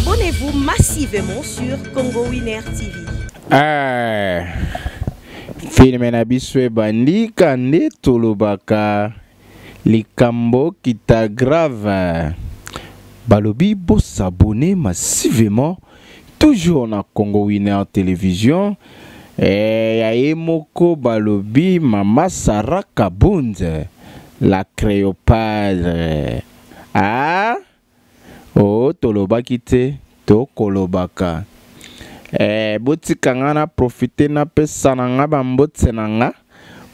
Abonnez-vous massivement sur Congo Winner TV. Filme na biso ebandi kande tolobaka likambo kita grave. Balobi bo s'abonner massivement toujours na Congo Winner Télévision. Yaye moko balobi Mama Sarah Kabunde la Créopatre. Oh tolobaki te to kolobaka. Botika nga na profite na pesa na nga bambotse na nga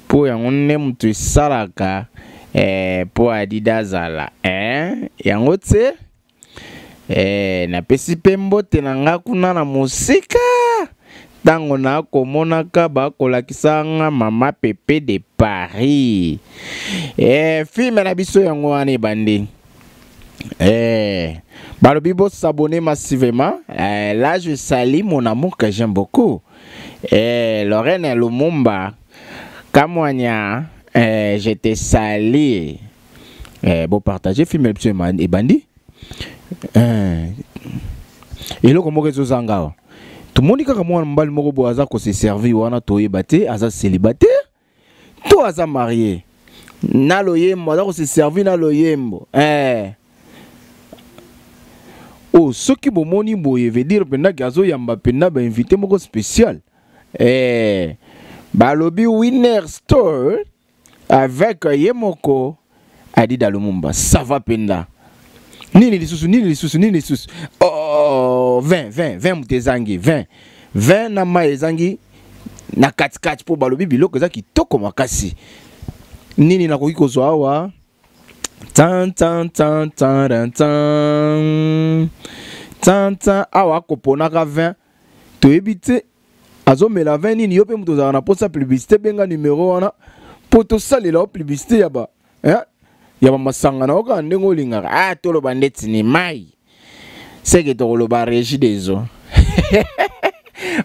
po yango nne mutu esalaka po adida zala yango te na pesi pe mbote na nga kuna na musika tango na komonaka bakolakisa nga Mama Pepe de Paris filme na biso yango wana ebandi. Balobi bo s'abonner massivement. Là je salue mon amour que j'aime beaucoup. Lorraine Lumumba Kamwanya, je te salue. Bon partager film et bandi. Et là comment que zanga. Tout le monde dit que moi mbal moko bo aza ko se servir wana to yebate aza célibataire. To aza marié. Na loyembo aza ko se servir na loyembo. Oh, ce qui me moni boye veut dire penda gazo yamba penda ba invité moko spécial. Balobi Winner Store avec Yemoko Adida Lumumba. Ça va penda. Nini lisusu. Oh, 20 mutezangi, 20 na maezangi na katikati po balobi biloko za kitoko makasi. Nini na koki kozwa awa? Tan awa koponaka 20 to ebite azomela 20 nini yo pe muto za na posa publicité benga numéro wana poto salela publicité yaba yaba masanga na oka ndengo lingaka toloba ndeti ni mai seke to loba régie deso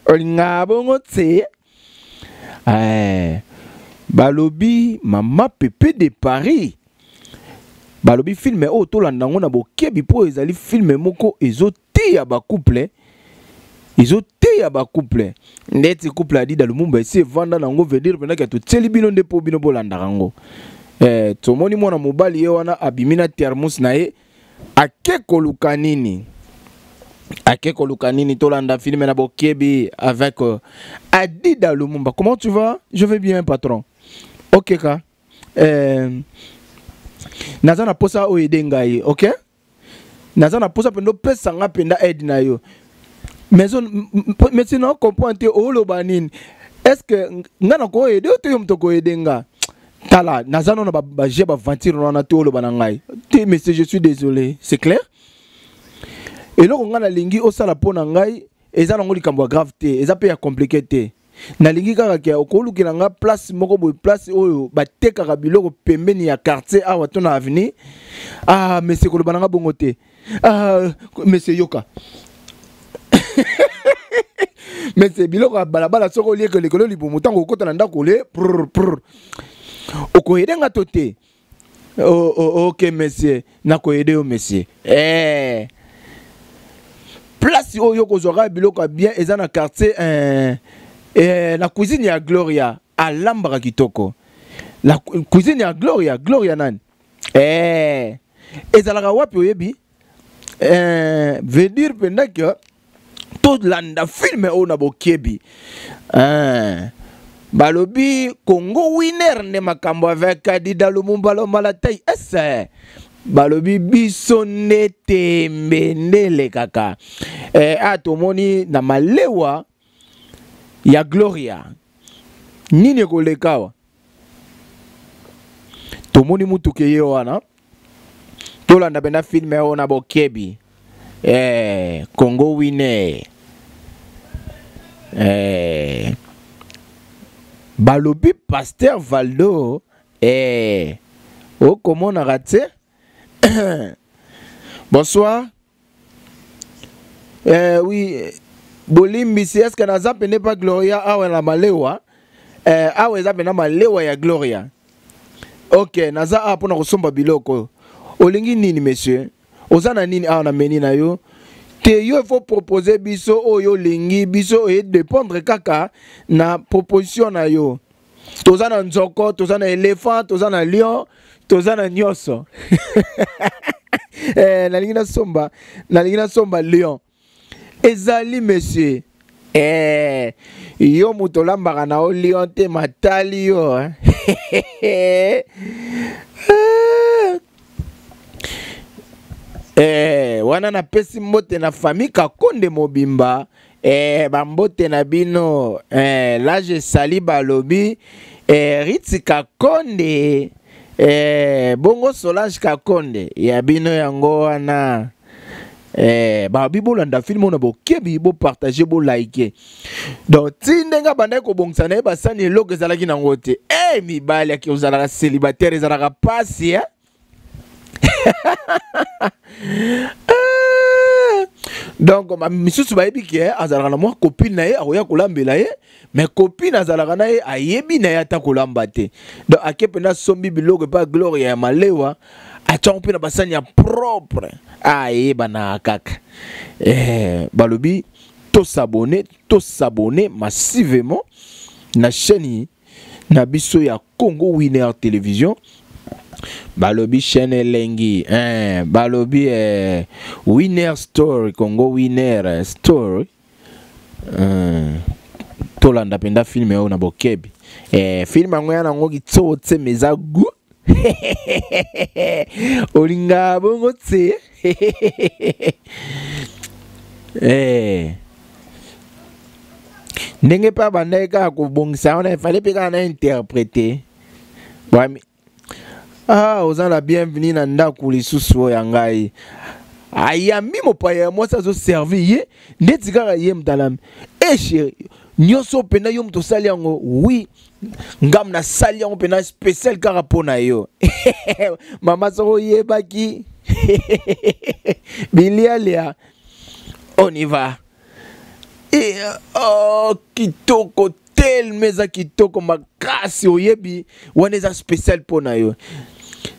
olinga bongo te balobi Mama Pepe de Paris. Balobi filme o to landango na bokebi po ezali filme moko ezote ya ba couple. Ndeti couple Adida Lumumba ese vanda nango veut dire pendant que to tseli bino nde po bino bolanda rango. Tomoni mwana mobali ye wana abimina thermos na ye akeko lukanini to landa filme na bokebi avec Adida Lumumba. Comment tu vas? Je vais bien patron. OK ka. Nazana posa o edengai, OK? Nazana posa pendo pesa nga penda aide na yo. Mais sinon comprendre o lobanine. Est-ce que ngana ko ede o to yom to ko edenga? Tala, nazana na ba je ba ventir na to lobanangai. Monsieur, je suis désolé, c'est clair? Et là ngana lingi o sala pona ngai, eza ngoli kambo grave te, eza pe ya compliqué te. Na lingi kaka ke okolukela nga place moko boy place oyo batekaka biloko pembeni ya quartier awa to na avenue monsieur kolobana nga bongo te monsieur yoka monsieur biloko balabala soko lieke lekolo libumu tango okota na ndako le okoyede nga to te OK monsieur nakoyede yo monsieur place oyo kozwaka biloko bien eza na quartier la cuisine ya Gloria à Lambra kitoko. La cuisine ya Gloria nani? Ezalaka wapi oyebi? Veut dire pendant que tout landa filme o na bokebi. Balobi Congo Winner ne makambo avec Adida Lumumba lo malatai ese. Balobi biso nete mbendele kaka. Atomoni na malewa ya Gloria nini kolekawa tomoni mutu keye wana tolanda bena filme ona bokebi Congo Winner balobi Pasteur Valdo o komona rate bonsoir oui Bolimbi, est-ce que naza pene pas Gloria awa na malewa awa eza pena malewa ya Gloria. OK, naza apona kosomba biloko. Olingi nini monsieur? Ozana nini awa na meni na yo? te yo il faut proposer biso oyo lingi biso et dépendre kaka na proposition na yo toza na nzoko toza na éléphant toza na lion toza na nyoso nalingi na somba lion ezali monsieur yo moto olambaka na o lion te matali yo wana napesi mbote na famille Kakonde Mobimba bambote na bino là je sali balobi Ritsi Kakonde bongo Solange Kakonde ya bino yango wana babi bolanda film on a bokebi bo partager bo liker donc tindenga banda ko bongisa na basani eloko ezalaki nango te mibali aki ozalaka célibataire ezalaka pasi donc misusu bayebi ke azalaka na mwa copine na ye akoya kolambela ye mais copine azalaka na ye ayebi na ye ata kolamba te donc ake pena sombi biloko pa gloria ya malewa atyango mpe na basani ya propre ayeba na kaka balobi tosabone massivement na chaîne na biso ya Congo Winner Television balobi chaîne elengi balobi Winner Story Congo Winner Story tolanda penda film oyo na bokebi film yango ya nango kitotse meza gu olinga bongo tse ndenge pa banda kaka kobongisa wana efale mpe kaka na interpréter oza na bienvenue na ndako lisusu oyo ya ngai ayambi mopaya ya mwasi azoservi ye ndeti kaka ye mtalami chéri nyonso pena yo moto osali yango oui ngam na sali yango pena spécial kaka mpo na yo mama soko oyebaki bilialia on y va kitoko telme eza kitoko makasi oyebi wana eza spécial mpo na yo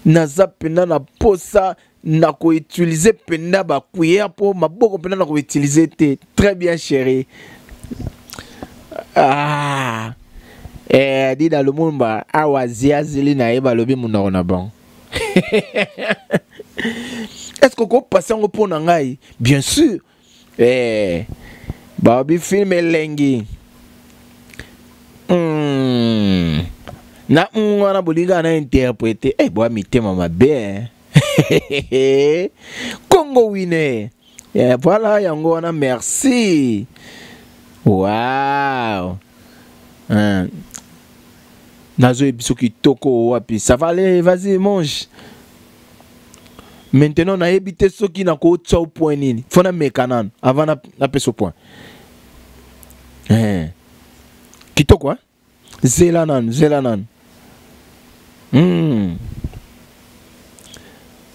naza pena na posa na koutilize pena bakuyer mpo maboko pena na koutilize te très bien chéri Dida Lumumba awazia zili na ye balobi munoko na bon est-ce que ko passer ngo po na ngai bien sûr babi film elengi na wana bolinga na interpréter boa mitema mabe Congo Winner voilà yango wana merci. Wow. Nazo ebiso kitoko wapi. Ça va aller, vas-y mange. Maintenant na ebité soki na ko tsa au point nini. Fona mekanan avant na peso point. Kitoko hein? Zelanan.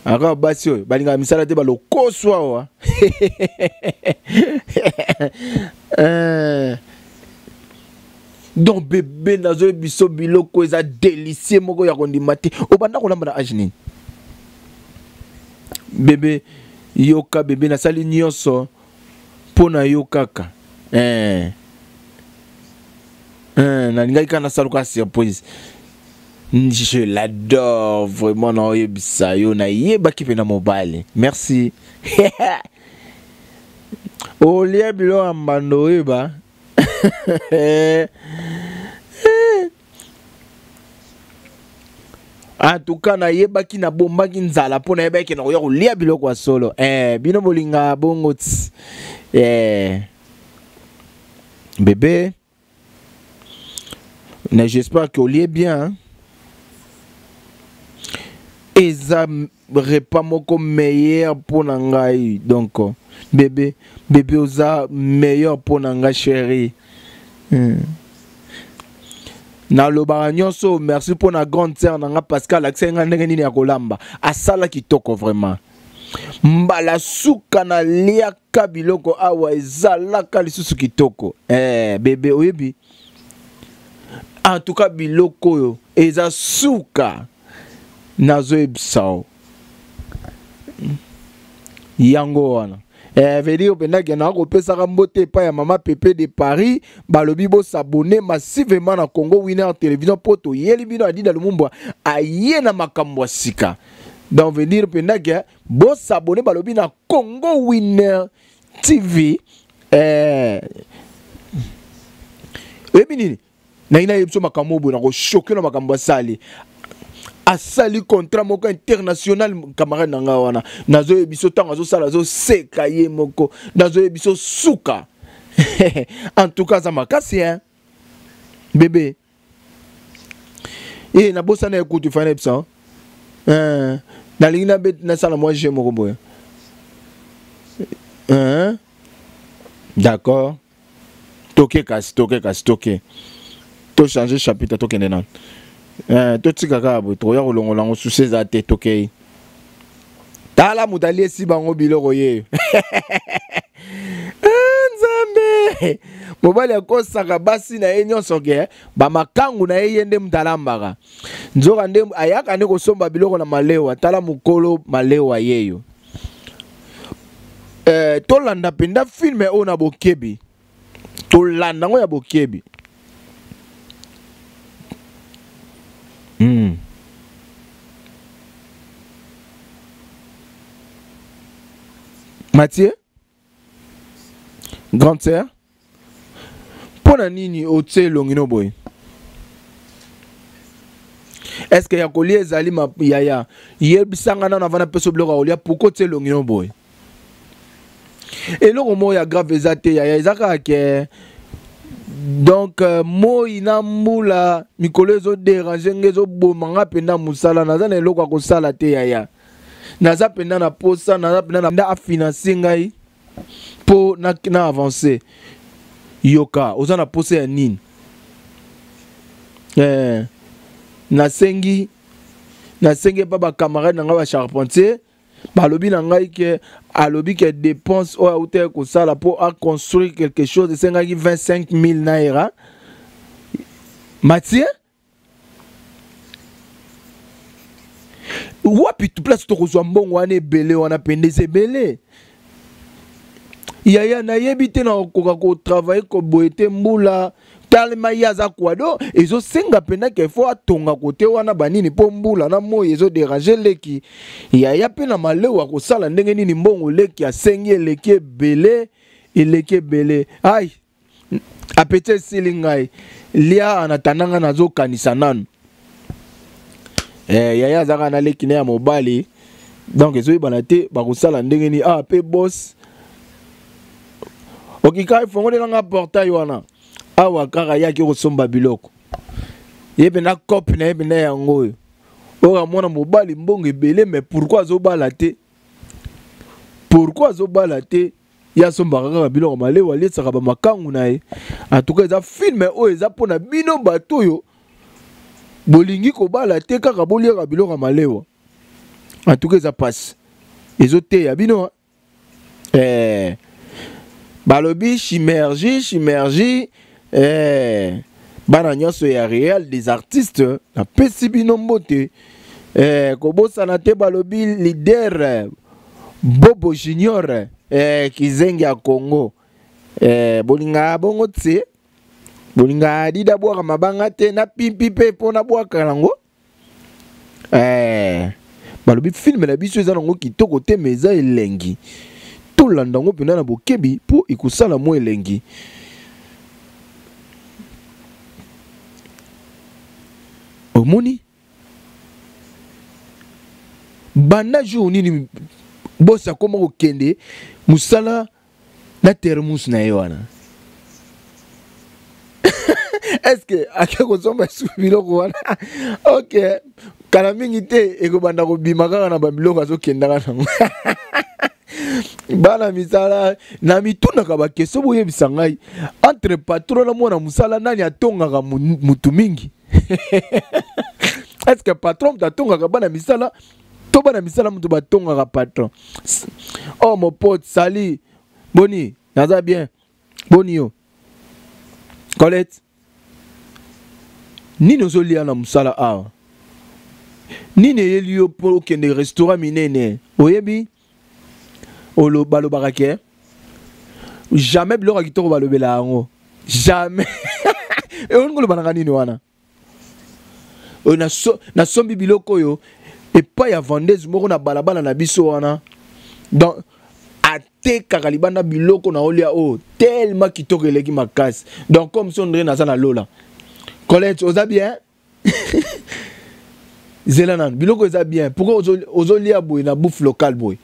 Aga basio balinga misala te balo koswa wa. Donc bébé nazo biso biloko eza délicieux moko ya kondima te obanda kolamba na ajini bébé yoka bébé na sali nyonso pona yo kaka na lingai kana saluka surprise. Je l'adore vraiment na oyebisa yo na yebaki pe na mobile. Merci. Olia bilo ambando eba. En tout cas na yebaki na bombaki nzala pona yebaki na yo lia bilo kwa solo. Bino bolinga bongo bébé. Mais j'espère que Oli est bien. Hein? Eza repas moko meilleur pour nangai donc bébé oza meilleur pour nanga chérie. Na lobara nyonso merci pour na grande sœur nanga Pascal aksenga ndenge nini ya kolamba asala kitoko vraiment mbala suka na liaka biloko awa ezalaka lisusu kitoko bébé oyebi en tout cas biloko yo eza suka nazo ebisao yango wana veut dire pendant que na ko pesa mbote pa ya mama Pepe de Paris balobi bo s'abonner massivement na Congo Winner télévision poto yeli bino adi dans le mumba aye na makambo sika. Donc veut dire pendant que bo s'abonner balobi na Congo Winner TV ebini na ina yebso makambo bo na ko choquer na makambo sali asali contrat moko international camarade nanga wana nazo yebiso tanga zo sala zo seka ye moko nazo yebiso suka en tout cas ça makasi hein bébé na bossa na écoute fane epsa na lingina bet na sala moi je moko boya d'accord toke to changer chapitre to kenena to tika kabo to ya kolongola ngo suseza te tokei tala mudali esi bango biloko ye nzambe mobali akosaka basi na ye nyonso ke bamakangu na ye yende mtalambaka nzoka nde ayaka nde kosomba biloko na malewa tala mukolo malewa yeyo tolanda penda filme oyo na bokebi tolanda ngo ya bokebi Mathieu grande sœur pona nini otie longino boy est-ce que yakoli ezali ma yaya yebisanga na vana peso bloka olia pourquoi otie longino boy et non mo ya grave ezate yaya ezaka ke donc moi ina mula mikolo ezo déranger ngezo bomanga penda musala naza na eloko ko sala te yaya naza penda na posa naza penda na a financer ngai po na avancer yoka oza na posa ya nini nasengi pa ba camarade na nga ba charpentier balobi na ngai ke alobi ke dépense o auteur ko sala pour à construire quelque chose de 25 000 naira Mathieu wapi tu place to kozwa mbongo wana ebele wana pendese ebele yaya na yebite na koka ko travailler ko boete mbula talema yaza kwado ezo senga pena ke fo atonga kote wana banini po mbula na moyo ezo déranger leki yaya pena malewa ko sala ndenge nini mbongo leki asengi eleki bele ai apete silingai lia anatananga nazo kanisa nanu yaya zaka na leki na ya mobali donc ezo ibana te ba ko sala ndenge ni pe boss okika ifongo nga portail wana awa kaka yaki kosomba biloko yebe na kopi na yebe na yango oyo mwana mobali mbongo ebele mais pourquoi azobala te ya somba kaka biloko malewa lesaka bamakangu na ye en tout cas eza filme oyo eza mpona bino bato oyo bolingi kobala te kaka boliaka biloko malewa en tout cas eza pasi ezoteya bino balobi chimergie bana nyonso ya réel des artistes na pesi bino mbote kobosana te balobi leader Bobo Junior kizengi ya Congo bolinga bongo tse bolinga dida bwaka mabanga te na pimpi pe pona bwaka nango balobi filme na biso eza nango kitoko te meza elengi tolanda ngo pena na bokebi po ikusala mo elengi omoni banda jour nini bosa koma kokende musala na termus na ye wana est-ce que ake kozomba biloko wana ok kala mingi te ekobanda kobima kaka na babiloko azokendaka nango bana misala na mitunaka bakeso boyebisa ngai entre patron na mwana musala nani atongaka mutu mingi est-ce que patron tatongaka bana misala to bana misala mutu batongaka patron oh mon pote sali boni naza bien boni yo Colette nini ozolia na musala awa nini eyeli yo po okende restaurant minene oyebi balobaka ke jamais biloko kitoko balobela yango jamais et on ngolo bananga nini wana o na sombi biloko yo et pas ya vendeuse moko na balabala na biso wana donc atekaka libanda biloko na olia o tellement kitoko eleki makasi donc comme son ndre naza na lola Colette oza bien Zelanan biloko oza bien pourquoi ozolia boy na bouffe locale boy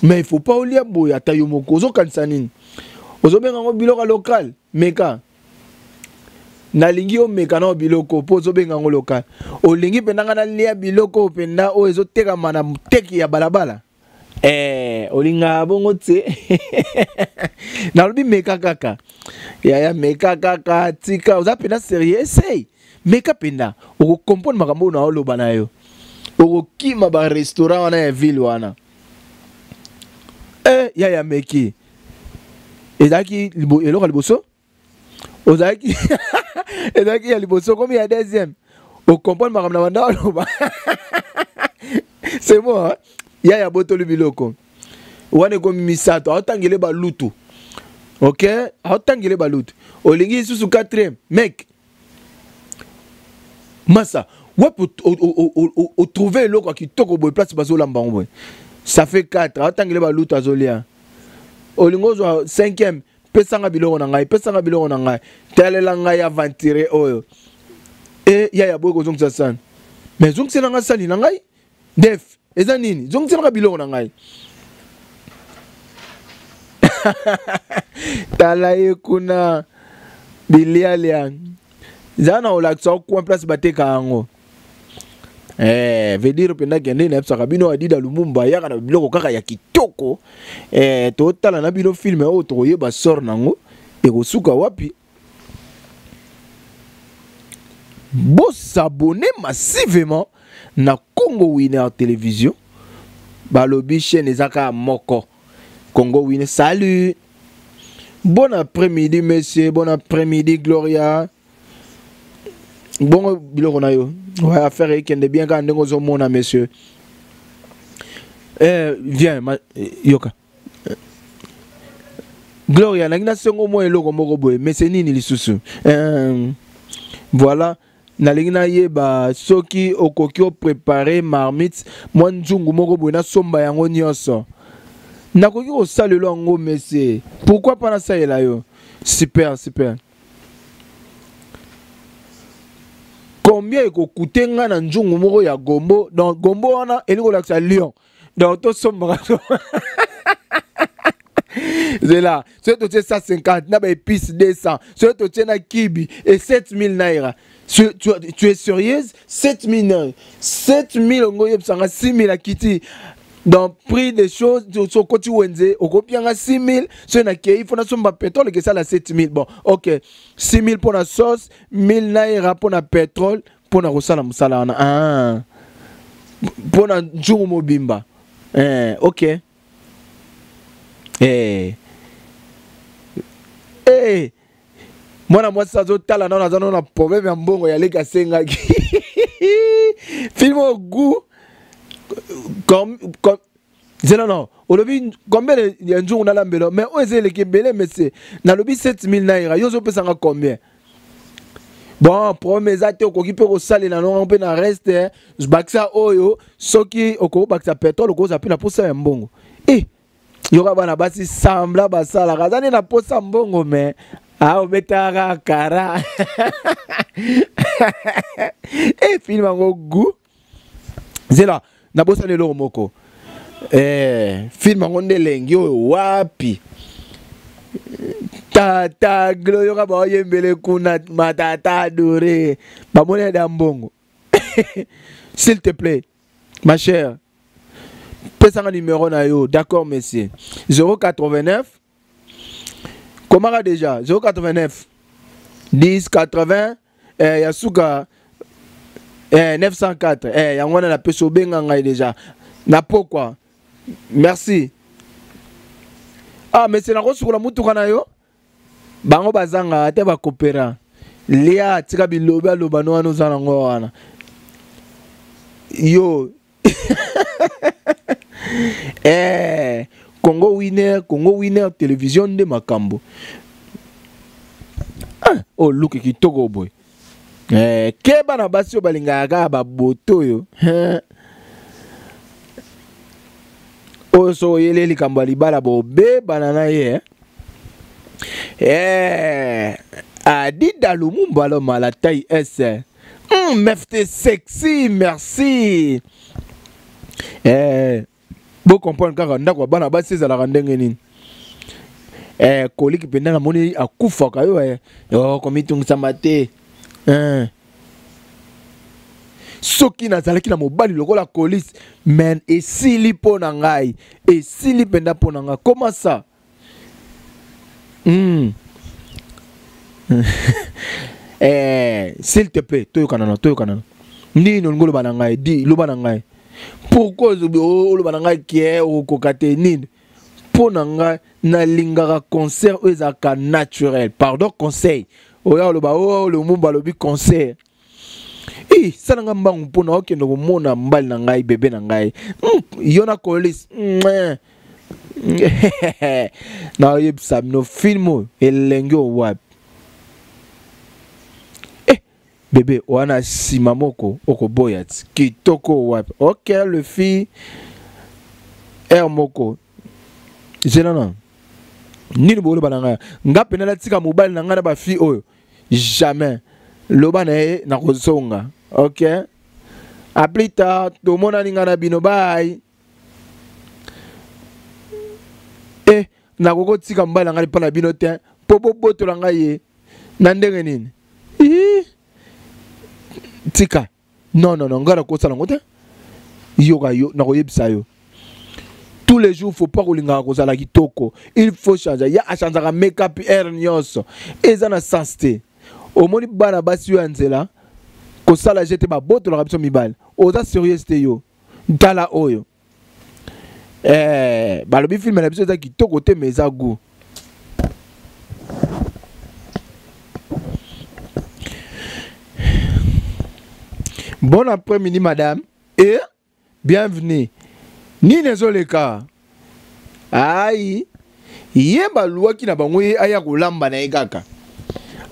mais il faut pas olia boy ata yo moko ozokanisa nini ozobenga ngo biloko local meka nalingi o meka na biloko po ozobenga ngo local olingi pendanga na lia biloko penda o ezoteka mana teki ya balabala olinga bongo tse na lobi meka kaka ya meka kaka tika oza penda sérieux essaye meka penda oko comprendre makambo na oloba na yo oko kima ba restaurant wana ya ville wana ya meki ezaki eloko liboso ozaki ezaki ya liboso comme ya deuxième oko comprendre makambo na banda oloba c'est bon hein? Ya botolu biloko wane komi misato aotangele balutu ok aotangele balutu olingi susu 4e mec massa wap o trouver eloko kitoko boy place bazolamba ngwe ça fait 4 aotangele balutu azolia olingo zo 5e pesanga biloko na ngai telela ngai aventure oyo ya boy ko zongisa sana mais zongisa na ngai sali na ngai def eza nini zongisa biloko na ngai talaye kuna bilialia zana olakisa kwa place bateka yango veut dire penda kende na psaka bino adida lumumba yaka na biloko kaka ya kitoko to tala na bino film o to yeba sor nango e ko suka wapi bo s'abonner massivement na Congo Winner Télévision balobi chaîne ezaka moko Congo Winner. Salut, bon après-midi messieurs, bon après-midi Gloria, bon biloko na yo ouais affaire ekende bien ka ndengo zo mona messieurs viens yoka Gloria na sengo mo eloko moko boye mais c'est nini lisusu voilà nalingi na yeba soki okoki o préparer marmite mwa nzungu moko boye na somba yango nyonso nakoki kosalela yango mese pourquoi pas nasalela yo super combien ekocoûte nga na nzungu moko ya gombo donc gombo wana elingo lakisa lion donc to somba c'est là c'est to 150 na ba épices 200 c'est to tena kibi et 7000 naira. Tu es sérieuse? 7000 naira. 7000 ngo yebsanga 6000 akiti. Dans prix des choses sur côté wenze au copianga 6000 ce na ke il faut na somba pétrole que ça la 7000 bon OK 6000 pour la sauce 1000 naira pour la pétrole pour na rosala musala na pour na njumu mobimba OK mwana mwasi azotala na naza na problème ya mbongo ya leka sengaki film au goût comme non olobi combien de nzungu na lambelo mais oze le kebele mais c'est na lobi 7000 naira yozo pesanga combien bon promesa te okoki pe ko sale na non pe na reste baksa oyo soki oko baksa pétrole oko za pe na posa ya mbongo yoka bana basi sambla basala kazane na posa mbongo mais obetaka kara film ngo gu zela na bosa lelo moko film ngo ndelengi oyo wapi tata gloyo ka ba yembele kuna matata dore ba mona da mbongo s'il te plaît ma chère pesa un numéro na yo d'accord monsieur 089 comment déjà 089 10 80 yasuka 904 yangwana na peso benga ngai déjà na pourquoi merci mais c'est na kosukula mutuka na yo bango bazanga te ba coopéra lia tika biloba aloba no wana ozana ngo wana yo Congo Winner télévision de makambo. Oh look kitoko boy. Keba na basi balingaka ba boto yo. So yele likambo libala bobe banana ye. Adida Lumumba lo la taille S. Mefte sexy, merci. Bo comprendre kaka ndako bana basi za la randenge nini. Koliki penda na moni akufa kayo komitung samate. Soki nazalaki na mobali lokola police men esili po na ngai esili penda po na ngai comment ça s'il te plaît toyo kanana ni ngolo bana ngai di lo bana ngai pourquoi lo bana ngai kie o kokate nini po na ngai na lingaka concert ezaka naturel pardon conseil oya lo ba o le mumba lo bi conseil. Ça n'a pas de bon ok no mona mbali na ngai bébé na ngai yona kolis na yebsa no filmo elenge wap bébé wana simamoko okoboyat kitoko wap ok le fille moko jenana ni bolo bananga ngape na tika mobile na ngana ba fille oyo jamais loba na kozonga. Ok. A plus tard, tout le monde a dit bino bye. Na koko tika mbala ngali pala bino te. Popo boto la ngaye. Nandenge nini? Tika. Non, ngara kosa la ngote. Yoga yo, na koyebisa yo. Tous les jours, faut pas kolinga kosa la kitoko. Il faut changer. Ya a changer make-up air nyoso. Ezana sensité. Au moni bana basi yo anzela. Ko sala jete ba boto la rapso mibal oza sérieux te yo dala oyo balobi film na biso za kitoko te meza gu bon après-midi madame et bienvenue ni nezoleka ai yeba luaki na bango aya kolamba na ekaka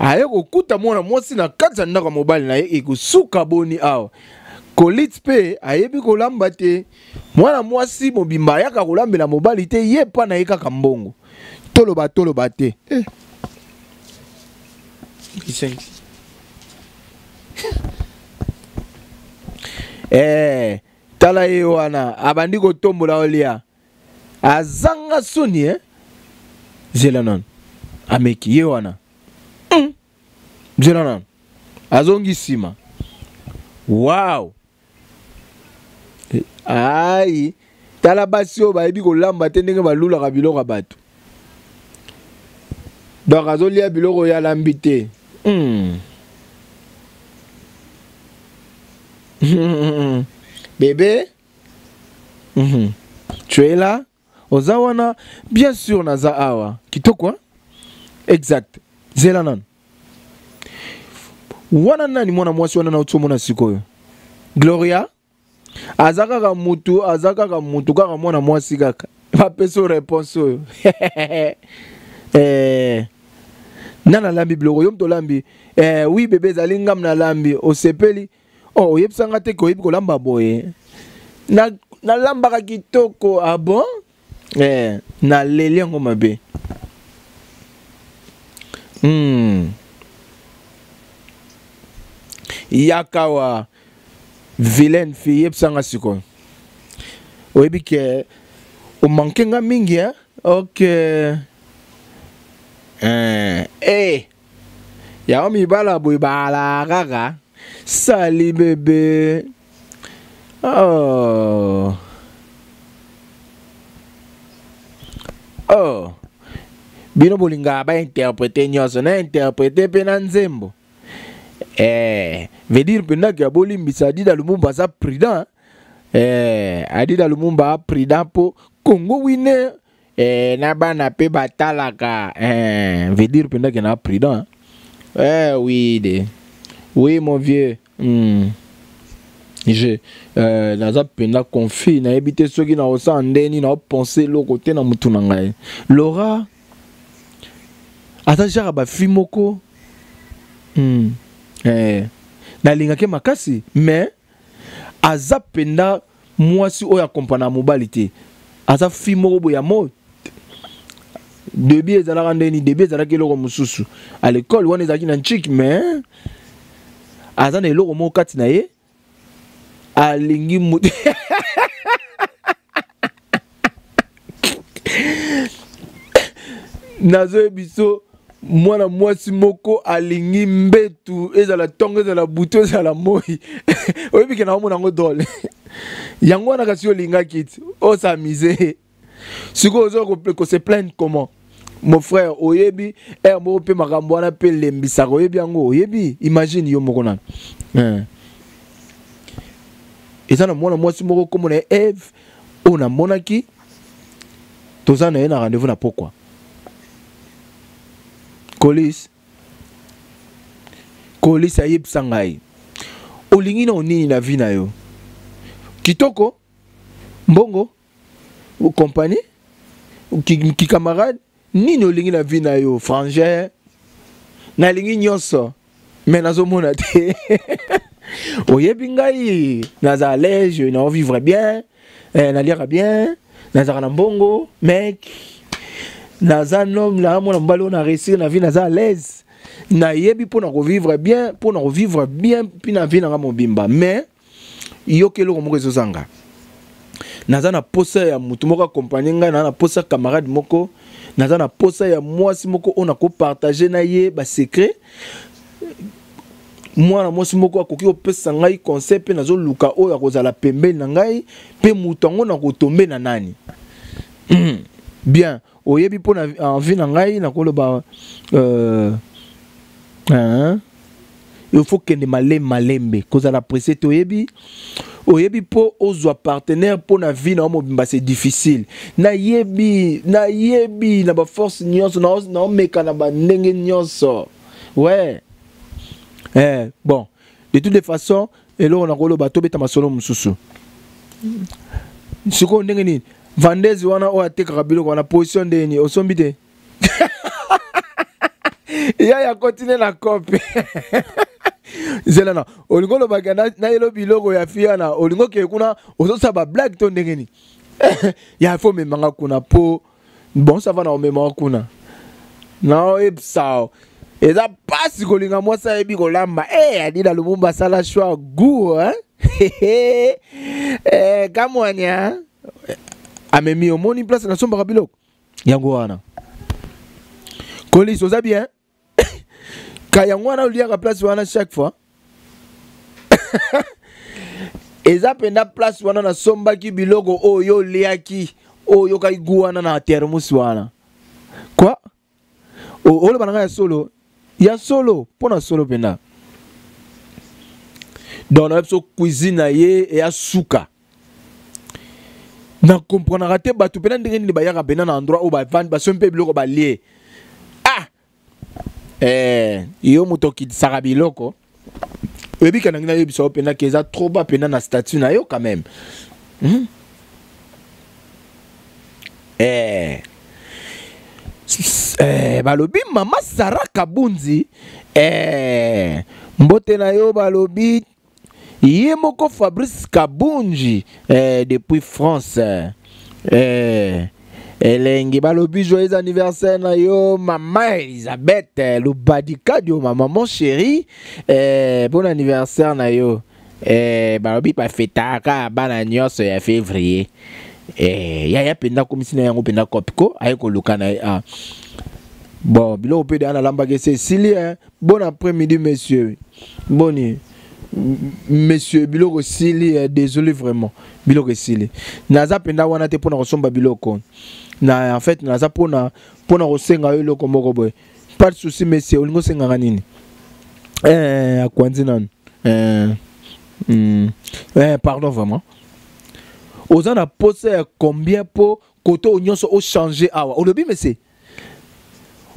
aye kokuta mwana mwasi na kati ya ndako mobali na ye ekosuka boni awa kolit pe ayebi kolamba te mwana mwasi mobimba ayaka kolambela mobali te ye pa na ye kaka mbongo toloba te tala ye wana abandi kotombola olia azanga suni zelanon ameki ye wana Jenana azongi sima. Wow. Ai tala basio ba ebi ko lamba te ndenge ba lula ka biloko bato. Donc azolia biloko ya lambité. Bébé. Tu es là? Ozawana bien sûr naza awa. Kitoko? Exact. Zelanan. Wana nani mwana mwasi wana na utsomona sikoyo Gloria azaka mutu kaka mwana mwasi kaka bapeso réponse oyo nana lambi bloko yo mto lambi oui bébé zali ngam na lambi osepeli oyebisanga te ko yebi kolamba boye na lambaka kitoko ah bon na leli yango mabe Yakawa vilaine fille yepsanga siko oyebi ke o mankenga mingi ok ya mi bala boy bala kaka sali bébé bino bolinga ba interpréter nyoso na interpréter pe na nzembo veut dire pendant que Aboli Mbisadi Lumumba sa prudent Adida Lumumba prudent pour Congo Winner na bana pe batalaka veut dire pendant que na prudent oui mon vieux je naza penda confi na ebité soki na osa ndeni na penser le côté na mutu na ngai Laura ata jara ba fi moko na lingake makasi mais aza penda mwasi oya kompana mobali te aza fi moko boya mo début ezalaka ndeni début ezalaki eloko mosusu à l'école wana ezalaki na nchiki mais aza na eloko moko kati na ye alingi mutu nazo biso mwana mwasi moko alingi mbetu ezala tongo ezala butu ezala moi oyebike na omona ngo dole yango wana kasi olinga kiti osamize siko ozo ko se plaindre comment mon frère oyebi mo pe makambo wana pe lembisa oyebi yango oyebi imagine yo moko na ezana mwana mwasi moko comme na Eve ona monaki tozana ye na rendez-vous na pourquoi Colis ayebisa ngai olingi na onini na vie na yo kitoko mbongo compagnie ki camarade nini olingi na vie na yo frangère na lingi nyonso mais nazomona te oyebi ngai naza à l'aise na vivre bien na lire bien naza na mbongo mec naza nom la mona mbalo na réussir na vie naza à l'aise na yebi pour na revivre bien puis na vie na mobimba mais yokelo ko moko zanga naza na posa ya mutu moko accompagner ngai na posa camarade moko naza na posa ya mwasi moko on a ko partager na ye ba secret mwana mwasi moko akoki opesa ngai concept pe nazo luka oyo akozala pembeni na ngai pe mutu ngo na kotombe na nani bien oyebi po na envie na ngai na koloba il faut que ne malembe kozala pressé to oyebi po ozwa partenaire po na vie na mobimba c'est difficile na yebi na ba force nyonso na meka na ba ndenge nyonso ouais bon de toutes les façons elo on a koloba to beta masolo mususu siko ndenge nini Vandezi wana o ateka biloko wana position ndeni osombi te ya continue na copie zelana olingo lo bagana na elo biloko ya fiana olingo ke kuna ozosa ba blague to ndenge ni ya fo memanga kuna po bon ça va na memanga kuna na ebsao eza pasi kolinga mwasa ebi kolamba adida lumumba sala shwa gu kamwanya amemi omoni place na somba biloko yango wana Colis oza bien ka yango wana oliaka place wana chaque fois eza penda place wana na somba ki biloko oyo liaki oyo kai guana na thermos wana quoi ole bananga ya solo pona solo penda dans la cuisine ye et asuka na comprendre te batu pena ndenge ni bayaka bena na endroit où ba vendre ba sompe biloko ba lié yo mutoki saka biloko ebi kana ngina yo biso pena keza trop ba pena na statut na yo quand même balobi mama Sarah Kabunzi mbote na yo balobi Yé moko Fabrice Kabunji depuis France. Elengi balobi joyeux anniversaire na yo maman Elisabeth le badikadio ma maman chérie bon anniversaire na yo balobi pa fetaka bana nyonso ya février ya penda komisina yango penda kopiko ayeko lukana bon biloko pe de na lamba ke Cécilie bon après-midi messieurs boni monsieur biloko sili désolé vraiment biloko sili naza penda wana te pona kosomba biloko na en fait naza pona kosenga yo loko moko boy pas de souci monsieur olingo senga nini akwanzi nan pardon vraiment oza na pose combien po koto nyonso o changer awa olobi monsieur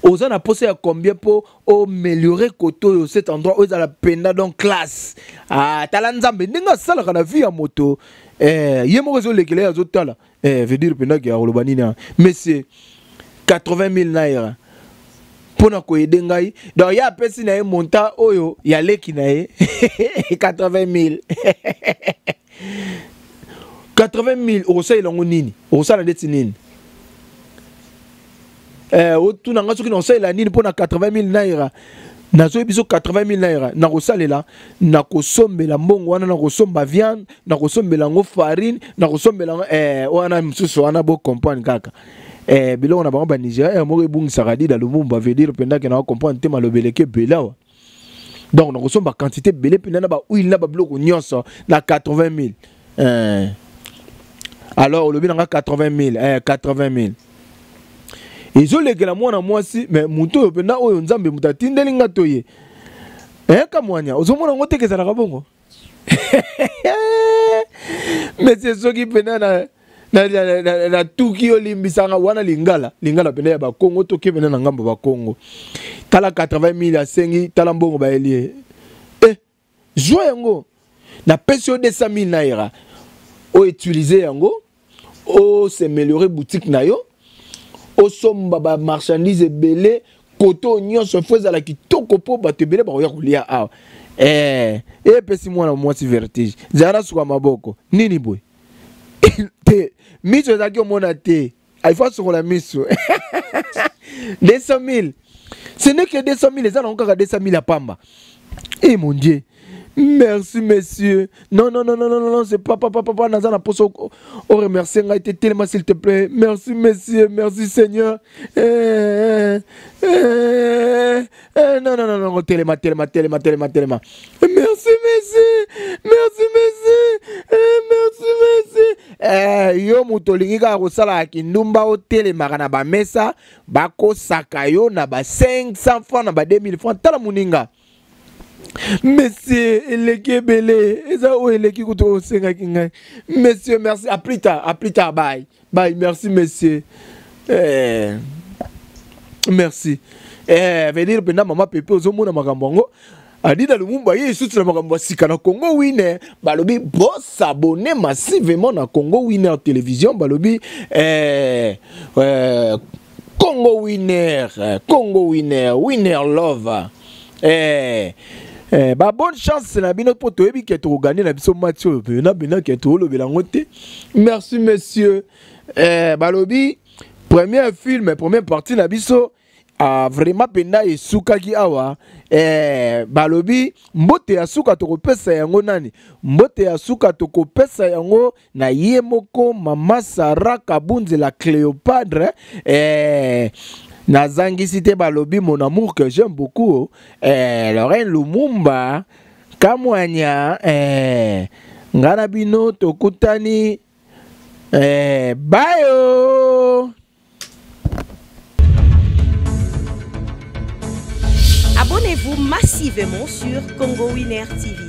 aux en a posé à combien pour améliorer koto cet endroit où ils ont la penda dans classe. Ah, talanzambe, n'enga sala kana vie à moto. Yemo réseau lesquels à zotala. Veut dire penda qui a rolobanina. Mais c'est 80 000 naira. Pour na ko edengai. Donc ya pesi na monta oyo ya leki na 80 000. 80 000 au sein de nini. Au sein de nini. Tout n'a pas soki na la nini pour na 80 000 naira. Na so biso 80 000 naira. Na ko salela na ko sombela mbongo wana na ko somba viande, na ko sombela ngo farine, na ko sombela wana msusu wana bo comprendre kaka. Biloko na bango ba Nigeria mo ebungi saradi da Lumumba veut dire pendant que na comprendre te malobeleke belawa. Donc na ko somba quantité belé puis na ba huile na ba biloko nyonso na 80 000. Alors, le bilan 80 000, 80 000. Et je l'ai la moi si, mais mon tour, pendant où on zambe mutatinde linga toye. Comme moi, aux hommes on que ça la rabongo. Mais c'est ce qui pendant na tout qui olimbisanga wana lingala pendant ba Congo to qui pendant na ngamba ba Congo. Tala 80 000 à 5 tala mbongo ba elie. Joyengo na pension de 100 000 naira. O utiliser yango. O s'améliorer boutique na yo o somba ba marchandise belé koto nyonso feza la kitoko po ba te belé ba ya kulia a pesi mwana mwasi vertige zara suka maboko nini boy te miso zaki omona te il faut sur la miso 200 000 ce n'est que 200 000 les gens ont encore 200 000 à pamba et mon Dieu. Merci, monsieur. Non, c'est papa, Nazana Poso. Oh, remercie, a été tellement, s'il te plaît. Merci, monsieur. Merci, Seigneur. Non, tellement. Merci, monsieur. Yo, Moutolingi, Rosala, Kindumba, au téléma, na ba mesa, bako sakayo, na ba 500 francs, na ba 2000 francs, tala muninga. Monsieur, Monsieur, merci. À plus tard, bye. Bye, merci, monsieur. Merci. Veut dire, maman Pepe, aux hommes, Magambango. A dit dans le Mumba, il est Magambo, Sikana Congo Winner. Balobi, boss, s'abonner massivement à Congo Winner Télévision. Balobi, Congo Winner, Winner Love. Bonne chance na bino pour toi qui tu gagner la biso match na bina qui tu le belangote. Merci monsieur. Balobi premier film première partie na biso a vraiment penda et suka ki awa balobi mbote ya suka to kopesa yango nani mbote ya suka to kopesa yango na ye moko mama Sara Kabunzi la Cléopâtre Nazangi cité balobi mon amour que j'aime beaucoup Lorraine Lumumba Kamwanya ngana bino tokutani bye. Abonnez-vous massivement sur Congo Winner TV.